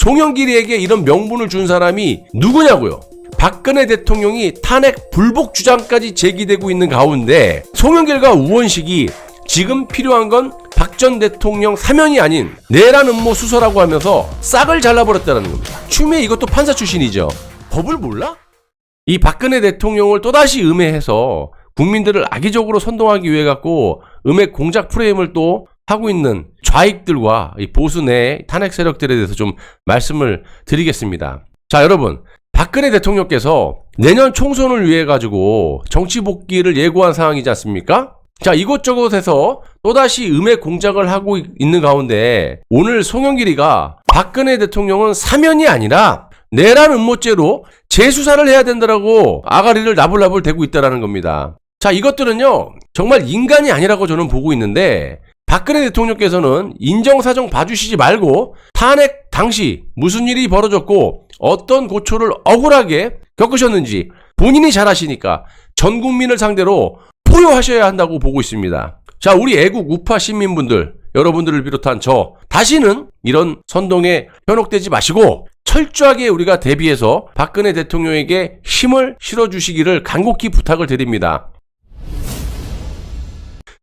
송영길이에게 이런 명분을 준 사람이 누구냐고요? 박근혜 대통령이 탄핵 불복 주장까지 제기되고 있는 가운데 송영길과 우원식이 지금 필요한 건 박 전 대통령 사면이 아닌 내란 음모 수사라고 하면서 싹을 잘라버렸다는 겁니다. 추미애 이것도 판사 출신이죠. 법을 몰라? 이 박근혜 대통령을 또다시 음해해서 국민들을 악의적으로 선동하기 위해 갖고 음해 공작 프레임을 또 하고 있는 좌익들과 이 보수 내 탄핵 세력들에 대해서 좀 말씀을 드리겠습니다. 자, 여러분, 박근혜 대통령께서 내년 총선을 위해 가지고 정치 복귀를 예고한 상황이지 않습니까? 자, 이곳저곳에서 또다시 음해 공작을 하고 있는 가운데 오늘 송영길이가 박근혜 대통령은 사면이 아니라 내란 음모죄로 재수사를 해야 된다라고 아가리를 나불나불 대고 있다라는 겁니다. 자, 이것들은요 정말 인간이 아니라고 저는 보고 있는데, 박근혜 대통령께서는 인정사정 봐주시지 말고 탄핵 당시 무슨 일이 벌어졌고 어떤 고초를 억울하게 겪으셨는지 본인이 잘 아시니까 전 국민을 상대로 포효하셔야 한다고 보고 있습니다. 자, 우리 애국 우파 시민분들, 여러분들을 비롯한 저 다시는 이런 선동에 현혹되지 마시고 철저하게 우리가 대비해서 박근혜 대통령에게 힘을 실어주시기를 간곡히 부탁을 드립니다.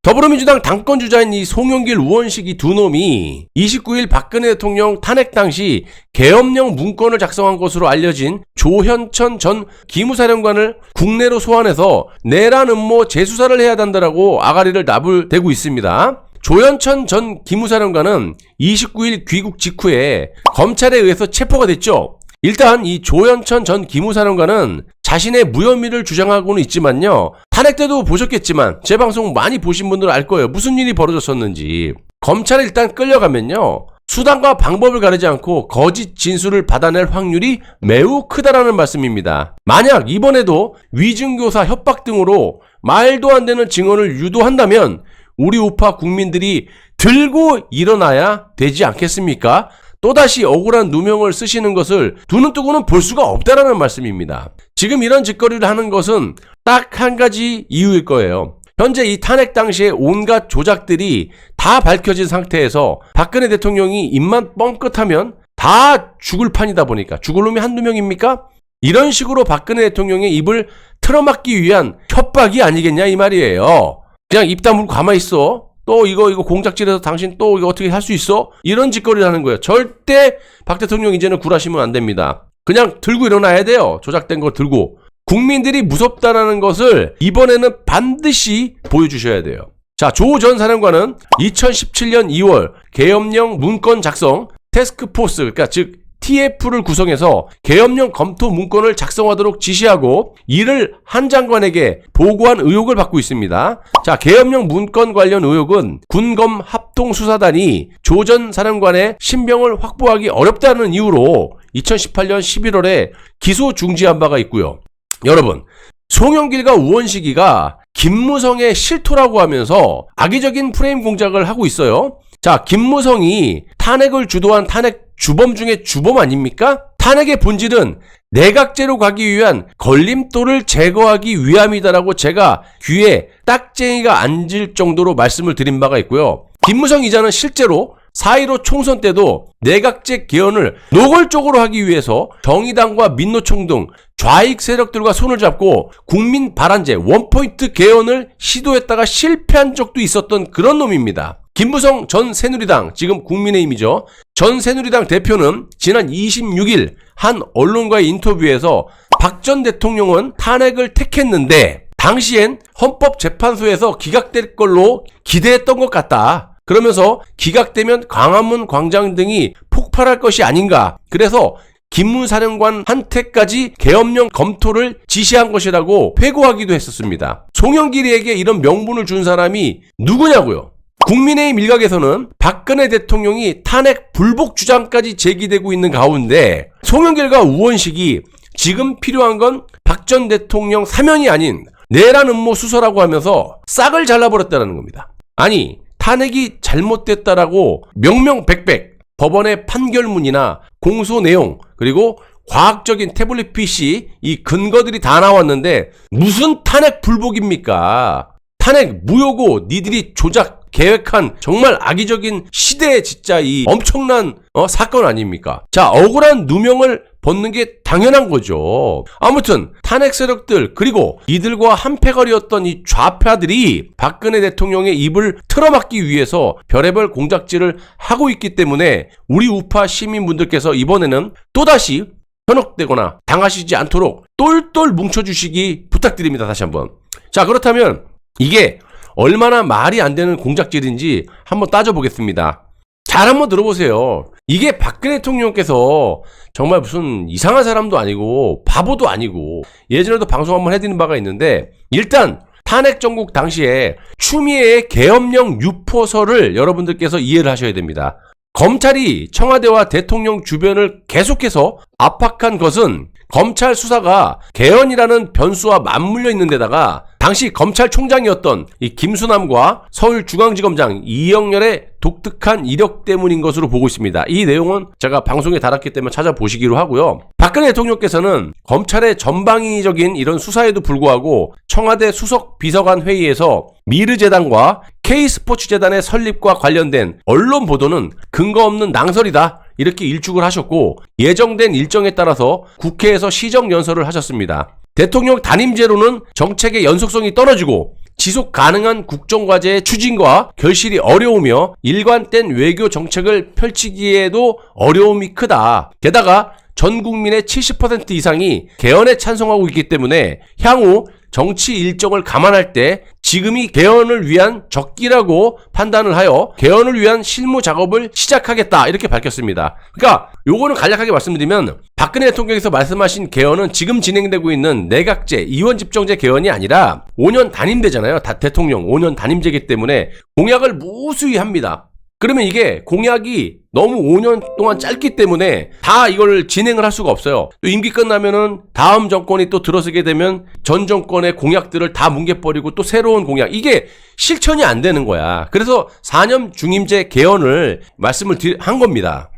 더불어민주당 당권주자인 이 송영길, 우원식 이 두 놈이 29일 박근혜 대통령 탄핵 당시 계엄령 문건을 작성한 것으로 알려진 조현천 전 기무사령관을 국내로 소환해서 내란 음모 재수사를 해야 한다라고 아가리를 나불대고 있습니다. 조현천 전 기무사령관은 29일 귀국 직후에 검찰에 의해서 체포가 됐죠. 일단 이 조현천 전 기무사령관은 자신의 무혐의를 주장하고는 있지만요, 탄핵 때도 보셨겠지만 제 방송 많이 보신 분들은 알 거예요. 무슨 일이 벌어졌었는지. 검찰에 일단 끌려가면요, 수단과 방법을 가리지 않고 거짓 진술을 받아낼 확률이 매우 크다라는 말씀입니다. 만약 이번에도 위증교사 협박 등으로 말도 안 되는 증언을 유도한다면 우리 우파 국민들이 들고 일어나야 되지 않겠습니까? 또다시 억울한 누명을 쓰시는 것을 두 눈 뜨고는 볼 수가 없다라는 말씀입니다. 지금 이런 짓거리를 하는 것은 딱 한 가지 이유일 거예요. 현재 이 탄핵 당시에 온갖 조작들이 다 밝혀진 상태에서 박근혜 대통령이 입만 뻥끗하면 다 죽을 판이다 보니까, 죽을 놈이 한두 명입니까? 이런 식으로 박근혜 대통령의 입을 틀어막기 위한 협박이 아니겠냐 이 말이에요. 그냥 입 다물고 가만히 있어. 또 이거 공작질해서 당신 또 이거 어떻게 할 수 있어? 이런 짓거리를 하는 거예요. 절대 박 대통령 이제는 굴하시면 안 됩니다. 그냥 들고 일어나야 돼요. 조작된 거 들고. 국민들이 무섭다라는 것을 이번에는 반드시 보여주셔야 돼요. 자, 조 전 사령관은 2017년 2월 계엄령 문건 작성 태스크포스, 그러니까 즉 TF를 구성해서 계엄령 검토 문건을 작성하도록 지시하고 이를 한 장관에게 보고한 의혹을 받고 있습니다. 자, 계엄령 문건 관련 의혹은 군검 합동수사단이 조 전 사령관의 신병을 확보하기 어렵다는 이유로 2018년 11월에 기소 중지한 바가 있고요. 여러분, 송영길과 우원식이가 김무성의 실토라고 하면서 악의적인 프레임 공작을 하고 있어요. 자, 김무성이 탄핵을 주도한 탄핵 주범 중에 주범 아닙니까? 탄핵의 본질은 내각제로 가기 위한 걸림돌을 제거하기 위함이다라고 제가 귀에 딱쟁이가 앉을 정도로 말씀을 드린 바가 있고요. 김무성 이자는 실제로 4.15 총선 때도 내각제 개헌을 노골적으로 하기 위해서 정의당과 민노총 등 좌익 세력들과 손을 잡고 국민 발안제 원포인트 개헌을 시도했다가 실패한 적도 있었던 그런 놈입니다. 김무성 전 새누리당, 지금 국민의힘이죠, 전 새누리당 대표는 지난 26일 한 언론과의 인터뷰에서 박 전 대통령은 탄핵을 택했는데 당시엔 헌법재판소에서 기각될 걸로 기대했던 것 같다. 그러면서 기각되면 광화문 광장 등이 폭발할 것이 아닌가. 그래서 기무사령관한테까지 계엄령 검토를 지시한 것이라고 회고하기도 했었습니다. 송영길이에게 이런 명분을 준 사람이 누구냐고요? 국민의힘 일각에서는 박근혜 대통령이 탄핵 불복 주장까지 제기되고 있는 가운데 송영길과 우원식이 지금 필요한 건 박 전 대통령 사면이 아닌 내란 음모 수사라고 하면서 싹을 잘라버렸다는 겁니다. 아니, 탄핵이 잘못됐다라고 명명백백 법원의 판결문이나 공소 내용 그리고 과학적인 태블릿 PC 이 근거들이 다 나왔는데 무슨 탄핵 불복입니까? 탄핵 무효고 니들이 조작 계획한 정말 악의적인 시대의 진짜 이 엄청난 사건 아닙니까? 자, 억울한 누명을 벗는 게 당연한 거죠. 아무튼 탄핵 세력들 그리고 이들과 한패거리였던 이 좌파들이 박근혜 대통령의 입을 틀어막기 위해서 별의별 공작질을 하고 있기 때문에 우리 우파 시민분들께서 이번에는 또다시 현혹되거나 당하시지 않도록 똘똘 뭉쳐주시기 부탁드립니다. 다시 한번. 자, 그렇다면 이게 얼마나 말이 안 되는 공작질인지 한번 따져보겠습니다. 잘 한번 들어보세요. 이게 박근혜 대통령께서 정말 무슨 이상한 사람도 아니고 바보도 아니고 예전에도 방송 한번 해드린 바가 있는데 일단 탄핵 정국 당시에 추미애의 계엄령 유포설을 여러분들께서 이해를 하셔야 됩니다. 검찰이 청와대와 대통령 주변을 계속해서 압박한 것은 검찰 수사가 개헌이라는 변수와 맞물려 있는 데다가 당시 검찰총장이었던 이 김수남과 서울중앙지검장 이영렬의 독특한 이력 때문인 것으로 보고 있습니다. 이 내용은 제가 방송에 달았기 때문에 찾아보시기로 하고요. 박근혜 대통령께서는 검찰의 전방위적인 이런 수사에도 불구하고 청와대 수석 비서관 회의에서 미르재단과 K스포츠재단의 설립과 관련된 언론 보도는 근거 없는 낭설이다. 이렇게 일축을 하셨고 예정된 일정에 따라서 국회에서 시정연설을 하셨습니다. 대통령 단임제로는 정책의 연속성이 떨어지고 지속 가능한 국정과제의 추진과 결실이 어려우며 일관된 외교 정책을 펼치기에도 어려움이 크다. 게다가 전 국민의 70% 이상이 개헌에 찬성하고 있기 때문에 향후 정치 일정을 감안할 때 지금이 개헌을 위한 적기라고 판단을 하여 개헌을 위한 실무 작업을 시작하겠다 이렇게 밝혔습니다. 그러니까 요거는 간략하게 말씀드리면 박근혜 대통령께서 말씀하신 개헌은 지금 진행되고 있는 내각제, 이원집정제 개헌이 아니라 5년 단임제잖아요. 대통령 5년 단임제이기 때문에 공약을 무수히 합니다. 그러면 이게 공약이 너무 5년 동안 짧기 때문에 다 이걸 진행을 할 수가 없어요. 또 임기 끝나면은 다음 정권이 또 들어서게 되면 전 정권의 공약들을 다 뭉개버리고 또 새로운 공약. 이게 실천이 안 되는 거야. 그래서 4년 중임제 개헌을 말씀을 한 겁니다.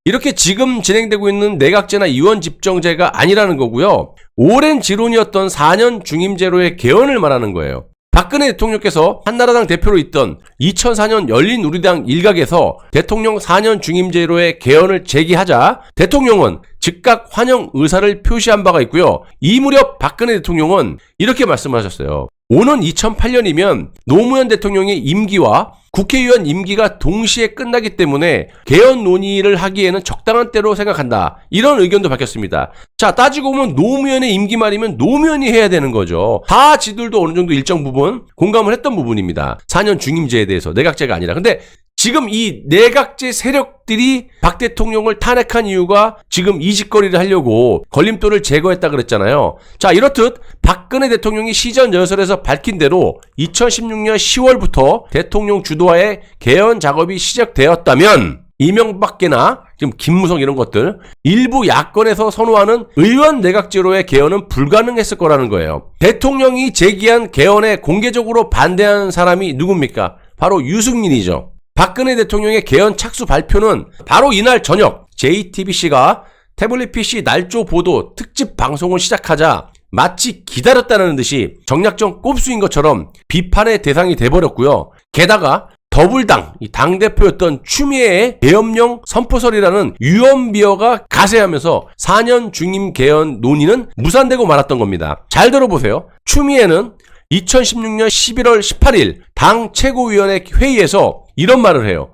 이렇게 지금 진행되고 있는 내각제나 이원집정제가 아니라는 거고요. 오랜 지론이었던 4년 중임제로의 개헌을 말하는 거예요. 박근혜 대통령께서 한나라당 대표로 있던 2004년 열린우리당 일각에서 대통령 4년 중임제로의 개헌을 제기하자 대통령은 즉각 환영 의사를 표시한 바가 있고요. 이 무렵 박근혜 대통령은 이렇게 말씀하셨어요. 오는 2008년이면 노무현 대통령의 임기와 국회의원 임기가 동시에 끝나기 때문에 개헌 논의를 하기에는 적당한 때로 생각한다. 이런 의견도 밝혔습니다. 자, 따지고 보면 노무현의 임기 말이면 노무현이 해야 되는 거죠. 다 지들도 어느 정도 일정 부분 공감을 했던 부분입니다. 4년 중임제에 대해서 내각제가 아니라. 근데 지금 이 내각제 세력들이 박 대통령을 탄핵한 이유가 지금 이 짓거리를 하려고 걸림돌을 제거했다 그랬잖아요. 자, 이렇듯 박근혜 대통령이 시전 연설에서 밝힌 대로 2016년 10월부터 대통령 주도하에 개헌 작업이 시작되었다면 이명박계나 지금 김무성 이런 것들 일부 야권에서 선호하는 의원 내각제로의 개헌은 불가능했을 거라는 거예요. 대통령이 제기한 개헌에 공개적으로 반대한 사람이 누굽니까? 바로 유승민이죠. 박근혜 대통령의 개헌 착수 발표는 바로 이날 저녁 JTBC가 태블릿 PC 날조 보도 특집 방송을 시작하자 마치 기다렸다는 듯이 정략전 꼽수인 것처럼 비판의 대상이 돼버렸고요. 게다가 더불당 당대표였던 추미애의 계엄령 선포설이라는 유언비어가 가세하면서 4년 중임 개헌 논의는 무산되고 말았던 겁니다. 잘 들어보세요. 추미애는 2016년 11월 18일 당 최고위원회 회의에서 이런 말을 해요.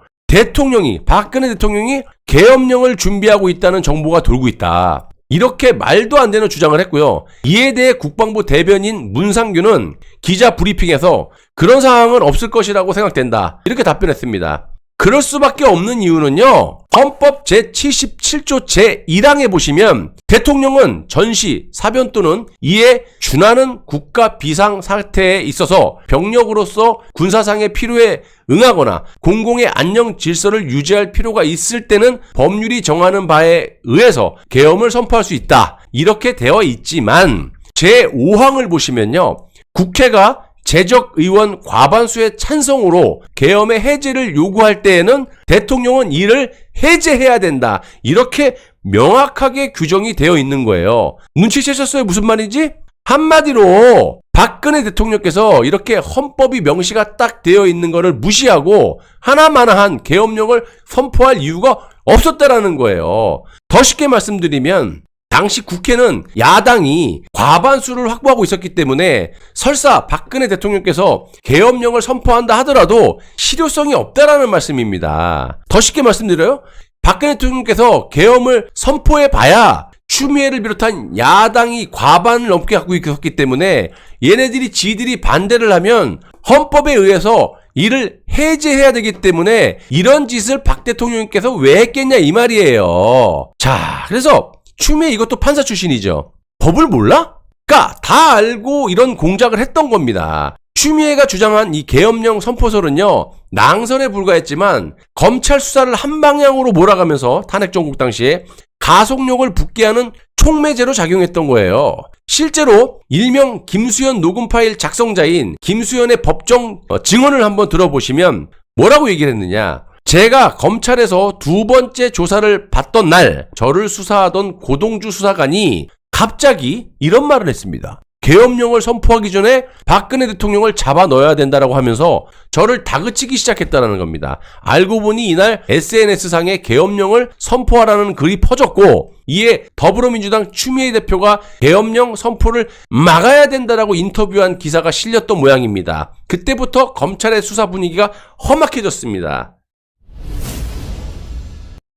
박근혜 대통령이 계엄령을 준비하고 있다는 정보가 돌고 있다. 이렇게 말도 안 되는 주장을 했고요. 이에 대해 국방부 대변인 문상규는 기자 브리핑에서 그런 상황은 없을 것이라고 생각된다. 이렇게 답변했습니다. 그럴 수밖에 없는 이유는요. 헌법 제77조 제1항에 보시면 대통령은 전시, 사변 또는 이에 준하는 국가 비상 사태에 있어서 병력으로서 군사상의 필요에 응하거나 공공의 안녕 질서를 유지할 필요가 있을 때는 법률이 정하는 바에 의해서 계엄을 선포할 수 있다. 이렇게 되어 있지만 제5항을 보시면요. 국회가 재적 의원 과반수의 찬성으로 계엄의 해제를 요구할 때에는 대통령은 이를 해제해야 된다. 이렇게 명확하게 규정이 되어 있는 거예요. 눈치채셨어요? 무슨 말인지? 한마디로 박근혜 대통령께서 이렇게 헌법이 명시가 딱 되어 있는 것을 무시하고 하나마나한 계엄령을 선포할 이유가 없었다라는 거예요. 더 쉽게 말씀드리면 당시 국회는 야당이 과반수를 확보하고 있었기 때문에 설사 박근혜 대통령께서 계엄령을 선포한다 하더라도 실효성이 없다라는 말씀입니다. 더 쉽게 말씀드려요. 박근혜 대통령께서 계엄을 선포해봐야 추미애를 비롯한 야당이 과반을 넘게 갖고 있었기 때문에 얘네들이 지들이 반대를 하면 헌법에 의해서 이를 해제해야 되기 때문에 이런 짓을 박 대통령께서 왜 했겠냐 이 말이에요. 자, 그래서 추미애 이것도 판사 출신이죠. 법을 몰라? 그러니까 다 알고 이런 공작을 했던 겁니다. 추미애가 주장한 이 계엄령 선포설은요, 낭설에 불과했지만 검찰 수사를 한 방향으로 몰아가면서 탄핵 정국 당시에 가속력을 붙게 하는 촉매제로 작용했던 거예요. 실제로 일명 김수현 녹음 파일 작성자인 김수현의 법정 증언을 한번 들어보시면 뭐라고 얘기를 했느냐. 제가 검찰에서 두 번째 조사를 받던 날 저를 수사하던 고동주 수사관이 갑자기 이런 말을 했습니다. 계엄령을 선포하기 전에 박근혜 대통령을 잡아 넣어야 된다라고 하면서 저를 다그치기 시작했다는 겁니다. 알고 보니 이날 SNS상에 계엄령을 선포하라는 글이 퍼졌고 이에 더불어민주당 추미애 대표가 계엄령 선포를 막아야 된다라고 인터뷰한 기사가 실렸던 모양입니다. 그때부터 검찰의 수사 분위기가 험악해졌습니다.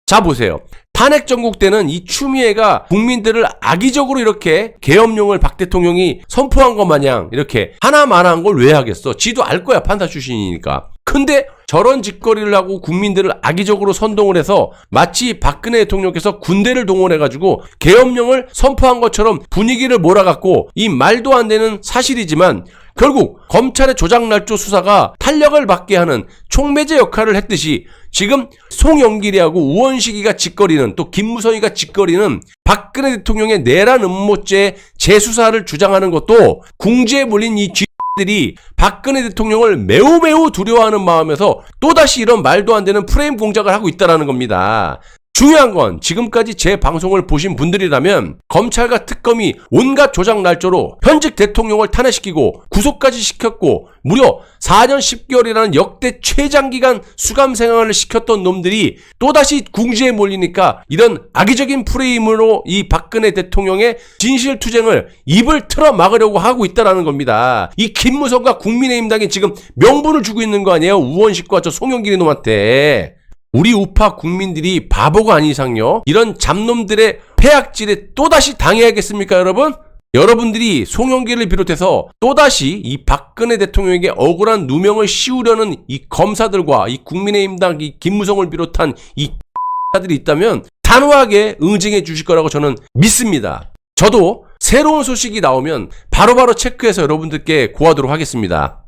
자, 보세요. 탄핵 정국 때는 이 추미애가 국민들을 악의적으로 이렇게 계엄령을 박 대통령이 선포한 것 마냥 이렇게 하나마나한 걸 왜 하겠어? 지도 알 거야, 판사 출신이니까. 근데 저런 짓거리를 하고 국민들을 악의적으로 선동을 해서 마치 박근혜 대통령께서 군대를 동원해가지고 계엄령을 선포한 것처럼 분위기를 몰아갖고 이 말도 안 되는 사실이지만 결국 검찰의 조작날조 수사가 탄력을 받게 하는 촉매제 역할을 했듯이 지금 송영길이하고 우원식이가 짓거리는 또 김무성이가 짓거리는 박근혜 대통령의 내란 음모죄 재수사를 주장하는 것도 궁지에 몰린 이 들이 박근혜 대통령을 매우 두려워하는 마음에서 또다시 이런 말도 안 되는 프레임 공작을 하고 있다는 겁니다. 중요한 건 지금까지 제 방송을 보신 분들이라면 검찰과 특검이 온갖 조작 날조로 현직 대통령을 탄핵시키고 구속까지 시켰고 무려 4년 10개월이라는 역대 최장기간 수감 생활을 시켰던 놈들이 또다시 궁지에 몰리니까 이런 악의적인 프레임으로 이 박근혜 대통령의 진실투쟁을 입을 틀어 막으려고 하고 있다는 겁니다. 이 김무성과 국민의힘당이 지금 명분을 주고 있는 거 아니에요? 우원식과 저 송영길이 놈한테. 우리 우파 국민들이 바보가 아닌 이상요, 이런 잡놈들의 폐악질에 또다시 당해야겠습니까, 여러분? 여러분들이 송영길을 비롯해서 또다시 이 박근혜 대통령에게 억울한 누명을 씌우려는 이 검사들과 이 국민의힘당 이 김무성을 비롯한 이 X들이 있다면 단호하게 응징해 주실 거라고 저는 믿습니다. 저도 새로운 소식이 나오면 바로바로 체크해서 여러분들께 고하도록 하겠습니다.